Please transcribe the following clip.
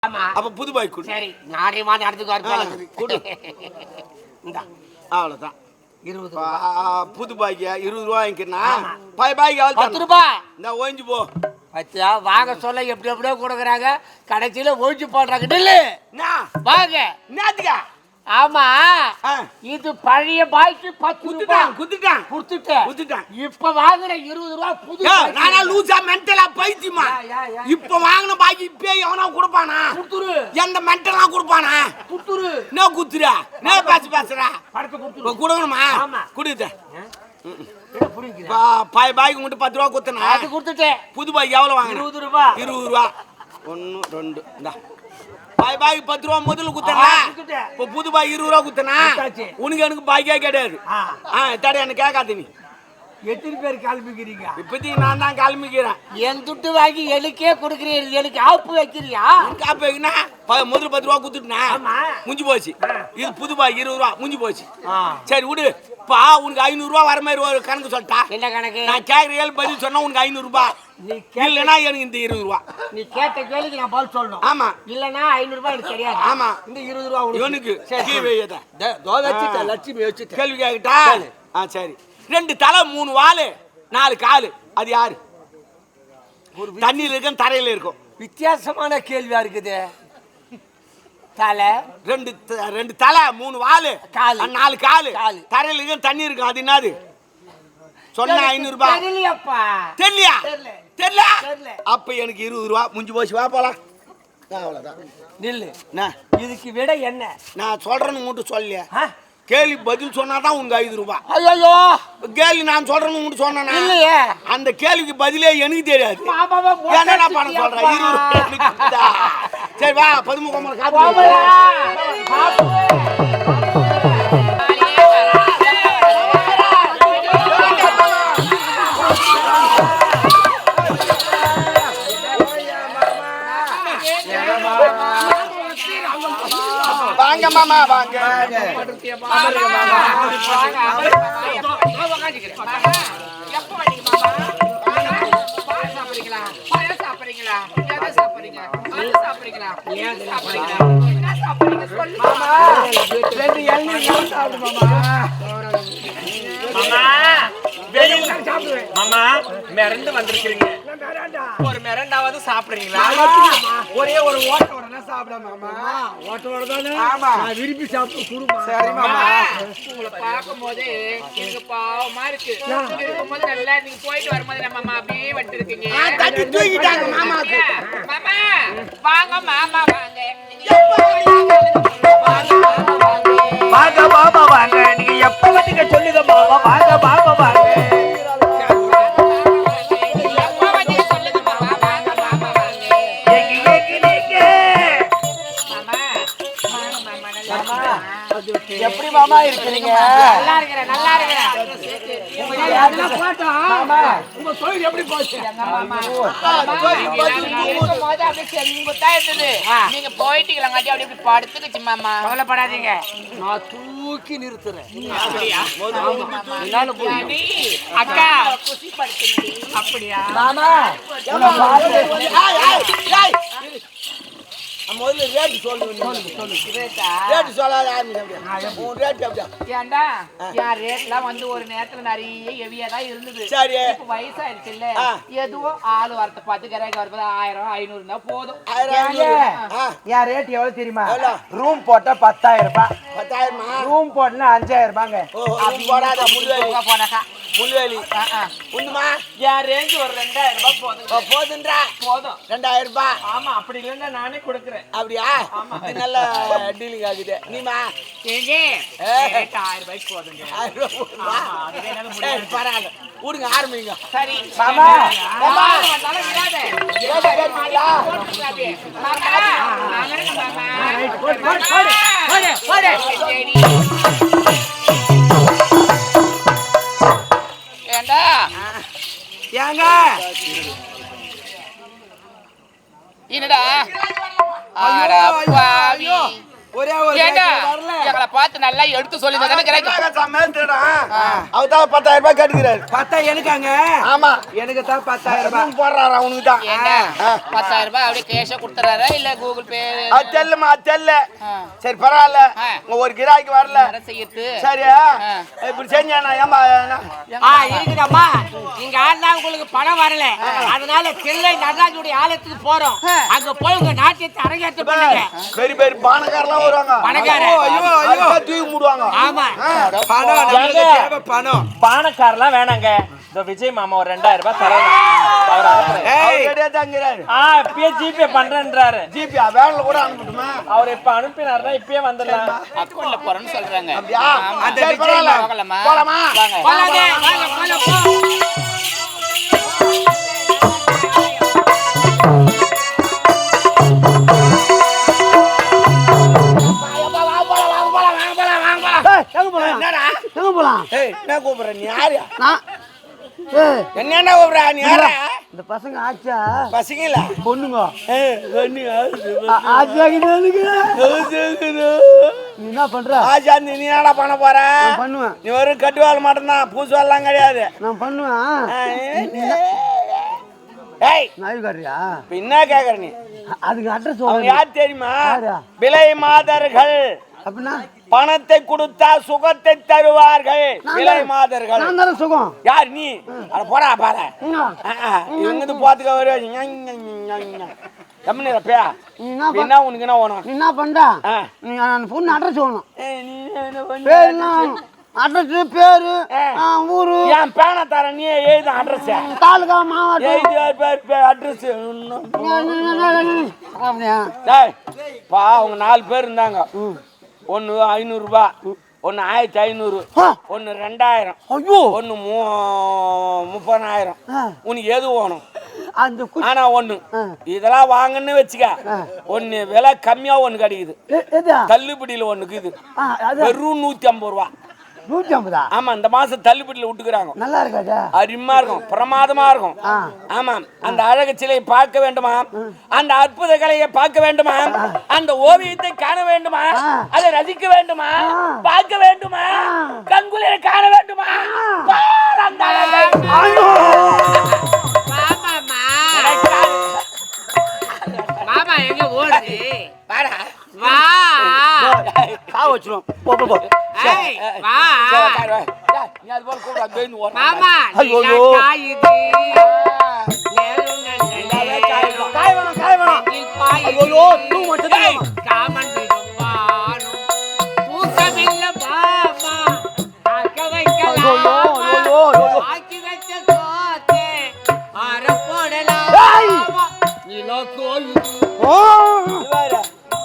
அப்ப புது பாய் கொடு. சரி நானே வாங்க அடுத்துக்கு வரப்போம் கொடு. இந்தா அவ்வளவுதான். 20 புது பாய்க்கு 20 ரூபாய் வாங்கிக்கிறனா பாய்க்கு 10 ரூபாய் இந்த ஓஞ்சி போ. பத்தியா வாங்க சொல்ல எப்படி எப்படியோ கொடுக்குறாங்க கடைசியில ஒழிச்சு போடுறாங்க நில்லு வாங்க என்னத்துக்கா? ஆமா இது பழைய பாய்க்கு 10 ரூபாய் குடுத்துட்டான். இப்ப வாங்குற 20 ரூபாய் புது நானா லூசா மென்டலா பைத்தியமா? இப்ப வாங்குன பாய்க்கு இப்பே எவனா கொடுப்பானா? குத்துரு. எந்த மென்டலா கொடுப்பானா? குத்துரு. நோ குத்துறா நோ பேசுறா படத்தை குத்துரு. கொடுக்கணுமா? குடுத்த பாய்க்கு மட்டும் 10 ரூபாய் குத்துனா அது குடுத்துட்டேன். புது பாய்க்கு எவ்வளவு வாங்கின? 20 ரூபாய். 20 ரூபாய். 1 2 இந்தா பாய்க்கு 10 ரூபாய் முதல்ல குத்தனா இப்ப புது பாய் 20 ரூபாய் குத்தனா உனக்கு எனக்கு பாய்க்கே கிடையாது. தடை எனக்கு கேட்காத நீ எத்தனை பேர் கிளம்பிக்கிறீங்க? இப்போதைக்கு நான் தான் கிளம்பிக்கிறேன். என் துட்டு வாங்கி எனக்கே கொடுக்குறீங்க. எனக்கு ஆப்பு வைக்கிறியா? காப்பு வைக்கினா முதல்ல 10 ரூபாய் குத்துட்டுனா முடிஞ்சு போச்சு. இது புது பாய் 20 ரூபாய் முடிஞ்சு போச்சு. சரி விடு. பா உனக்கு 500 ரூபாய் வர மாதிரி ஒரு கணக்கு சொல்லிட்டா? என்ன கணக்கு? நான் கேட்குற பதில் சொன்னா உனக்கு 500 ரூபாய். இல்லைன்னா எனக்கு இந்த 20 ரூபாய். நீ கேட்ட கேள்விக்கு நான் பதில் சொல்லணும். ஆமா இல்லைன்னா 500 ரூபாய் எனக்கு தெரியாது. ஆமா இந்த 20 ரூபாய் இவனுக்கு லட்சுமி வச்சுட்டு கேள்வி கேட்டா சரி. 2 தலை 3 வாலு 4 காலு அது யாரு? தண்ணியில் இருக்கும் தரையில இருக்கும். வித்தியாசமான கேள்வியா இருக்குது. தலை 2 தலை 3 வாலு 4 காலு தரையில இருக்கும் தண்ணி இருக்கும் அது என்னது? சொன்ன 500 ரூபாய். தெரியலையா? தெரியல. அப்ப எனக்கு 20 ரூபாய் முடிஞ்சு போச்சு. வா போலாம். அவ்வளவுதான். நில்லு. இதுக்கு விட என்ன? நான் சொல்றேன்னு மட்டும் சொல்லலையா? கேள்வி பதில் சொன்னாதான் உங்க 5 ரூபாய். ஐயோ கேள்வி நான் சொல்றேன்னு மட்டும் சொன்னா இல்லையே. அந்த கேள்விக்கு பதிலே எனக்கு தெரியாது. என்ன பண்ண சொல்றேன்? 20 ரூபாய். சரி வா 13 காப்பு. வாங்க மாமா வாங்க. மாமா மிரண்டு வந்திருக்கீங்க. ஒரு மிரண்டாவது சாப்பிடுறீங்களா? ஒரே ஒரு ஓட்டோட சாப்பிட மாமா. ஓட்டோட தானே? ஆமா. நான் விரும்பி சாப்பிட்டு குடுமா. சரி மாமா. உங்களை பார்க்கும்போது எனக்கு பாவமா இருக்கு. இருக்கும்போது நல்லா நீங்க போயிட்டு வரும்போது நம்ம மாமா அப்படியே வந்துட்டு இருக்கீங்க. தட்டி தூக்கிட்டாங்க மாமாக்கு. மாமா வாங்க மாமா வாங்க. வாங்க மாமா வாங்க. நீங்க எப்ப வந்தீங்க சொல்லுங்க மாமா. வாங்க மாமா வாங்க. எப்படி மாமா இருக்கீங்க? நல்லா இருக்கிறேன் நல்லா இருக்கிறேன். உங்க தொழில் எப்படி போச்சு? நீங்க போயிட்டீங்களாங்காட்டி அப்படியே படுத்துக்குச்சு மாமா. கவலைப்படாதீங்க நான் தூக்கி நிறுத்துறேன். அக்கா அப்படியா மாமா முதல்ல ரேட்டு சொல்லு. ரேட்டு சொல்லாத ஏண்டா என் ரேட்லாம் வந்து ஒரு நேரத்துல நிறைய ஹெவியா தான் இருந்தது. சரி இப்ப வயசாயிருச்சுல்ல எதுவும் ஆளு வரத்தை பார்த்து கிராக்கி வரப்போ 1000 500 தான் போதும். என் ரேட் எவ்வளவு தெரியுமா? ரூம் போட்டா 10,000 ரூபாய். 10,000 ரூம் போட்டா 5,000 ரூபாங்க. போடாத போனாக்கா முள்வேலி உண்டுமா? என் ரேஞ்சு ஒரு 2000 ரூபாய் போதும். போதுன்றா? போதும் 2000 ரூபாய். ஆமா அப்படி இல்லைன்னா நானே கொடுக்குறேன். அப்படியா? இது நல்ல டீலிங் ஆகுது. நீமா 1000 ரூபாய்க்கு போதுங்க. பரவாயில்ல விடுங்க ஆரம்பிங்க. சரி மாமா மாமா ஏண்டா ஏங்க என்னடா ஐயோ ஒரே ஒரு ஏண்டா வரல எங்களை பார்த்து நல்லா எடுத்து சொல்லி தானே கிடைக்கும். அவதான் 10,000 ரூபாய் கேட்டுக்கிறாரு. 10,000 எனக்காங்க. ஆமா எனக்கு தான் 10,000 ரூபாய் போடுறாரு அவனுக்கு தான். ஏண்டா 10,000 ரூபாய் அப்படியே கேஷா கொடுத்துறாரா இல்ல கூகுள் பே? அது தெரியலமா தெரியல. சரி பரவாயில்ல, ஒரு கிராய்க்கு வரல செய்யுது. சரியா இப்படி செஞ்சானா? ஏமா இருக்குதாம்மா, நீங்க ஆனா உங்களுக்கு பணம் வரல, அதனால சென்னை நடராஜனுடைய ஆலயத்துக்கு போறோம். அங்க போய் உங்க நாட்டியத்தை அரங்கேற்றம் பண்ணுங்க. பெரிய பெரிய பானக்காரெல்லாம் வருவாங்க. தூக்கி மூடுவாங்க. ஆமா, பணம் நமக்கு தேவை. பணம் பானக்காரெல்லாம் வேணாங்க. இந்த விஜய் மாமா ஒரு 2000 ரூபாய் தரணும். இப்பயே ஜிபே பண்றேன்றாரு. ஜிபே வேன்ல கூட அனுப்பட்டுமா? அவர் இப்ப அனுப்பினாருன்னா இப்பயே வந்துடலாம். அக்கௌண்ட்ல போறேன்னு சொல்றாங்க. அந்த போகலாமா? போலாமா? என்ன கூப்பிடுற நீ? யாரு என்ன கூப்பிடுற நீ? யாரா இந்த பசங்க ஆச்சா பசங்கள பொண்ணுங்க நீ என்ன பண்ற? ஆச்சா நீ என்னடா பண்ண போற? பண்ணுவேன். நீ வெறும் கட்டு வேலை மட்டும்தான், பூசு வேலைலாம் கிடையாது. நான் பண்ணுவேன். ஏய் நாய்காரியா? இப்ப என்ன கேக்குற நீ? அதுக்கு அட்ரஸ் அவங்க யார் தெரியுமா? யாரா? விலை மாதர்கள். அப்படின்னா பணத்தை கொடுத்தா சுகத்தை தருவார்கள். விலை மாதர்கள். நான் தானே சுகம். யார் நீ? அட போடா பாரு. இங்கிருந்து போத்துக்க வருவாங்க. என்ன உனக்கு என்ன வேணும்? நீ என்ன பண்ற? நீ பொண்ணு அட்ரஸ் வேணும். பேர் என்ன? அட்ரஸ், பேரு, ஊரு. என் பேனை தர நீ எழுத அட்ரஸ். தாலுகா, மாவட்டம் அட்ரஸ். அப்படியா? பா அவங்க 4 பேர் இருந்தாங்க. ஒன்னு 500 ரூபாய், ஒன்னு 1500, ஒன்னு 2000, ஒன்னு 30,000. உனக்கு எது வேணும்? ஆனா ஒண்ணு இதெல்லாம் வாங்கன்னு வச்சுக்க, ஒன்னு விலை கம்மியா ஒண்ணு கிடைக்குது, தள்ளுபடியில ஒண்ணுக்கு இது வெறும் 150 ரூபாய். 150? ஆமா, இந்த மாசம் தள்ளுபடியில விட்டுக்கிறாங்க. நல்லா இருக்காது? அருமையா இருக்கும், பிரமாதமா இருக்கும். ஆமா, அந்த அழகு சிலையை பார்க்க வேண்டுமா? அந்த அற்புத கலையை பார்க்க வேண்டுமா? அந்த ஓவியத்தை காண வேண்டுமா? அதை ரசிக்க வேண்டுமா? பார்க்க வேண்டுமா? கண்குளிர காண வேண்டுமா? அந்த அழகை. மாமா எங்க ஓடுது? வாடா வா, கா வச்சிரும். போ போ போ. ஏய் வா நீ அது போல கூட பேன் ஓட. மாமா, ஐயோ காயுது காய் வேணும் காய் வேணும். ஐயோ தூ மச்சதே. காமன் விடுவானோ தூக்கமில்ல பாமா, ஆக்க வைக்கலாம். ஆக்கி வச்ச சோத்தே ஆற போடலாம். நீலோ கோயுது.